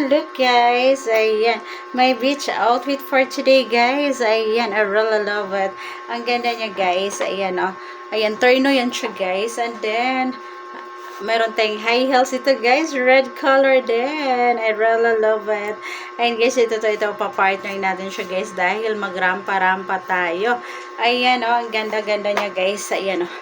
look guys. Ayan. My beach outfit for today guys. Ayan. I really love it. Ang ganda niya guys. Ayan oh. Ayan. Terno yan siya guys. And then, meron tayong high heels ito guys, red color din. I really love it. And guys, ito papartner natin siya guys dahil magrampa-rampa tayo. Ayan oh, ang ganda-ganda niya guys. Ayan oh.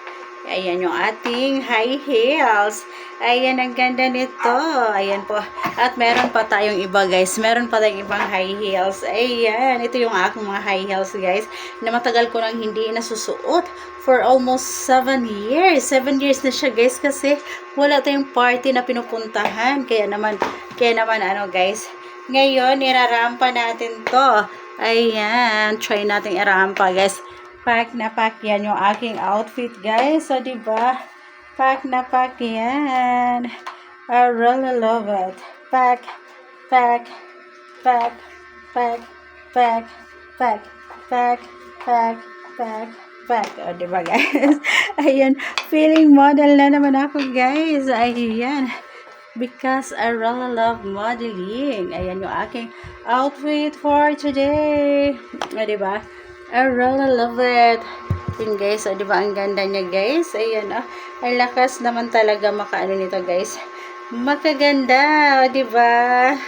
Ayan yung ating high heels. Ayan, ang ganda nito. Ayan po. At meron pa tayong iba guys. Meron pa tayong ibang high heels. Ayan. Ito yung aking mga high heels guys. Na matagal ko nang hindi nasusuot. For almost 7 years. 7 years na siya guys. Kasi wala tayong party na pinupuntahan. Kaya naman ano guys. Ngayon, irarampa natin to. Ayan. Try natin irampa guys. Pack na pack yan yung aking outfit guys. So, diba? Pack na pack yan. I really love it. Pack, pack, pack, pack, pack, pack, pack, pack, pack, pack. O, diba guys? Ayan. Feeling model na naman ako guys. Ayan. Because I really love modeling. Ayan yung aking outfit for today. O, diba? I really love it. Yun guys, o diba ang ganda niya guys? Ayan o. Ang lakas naman talaga makaano nito guys. Makaganda, o diba?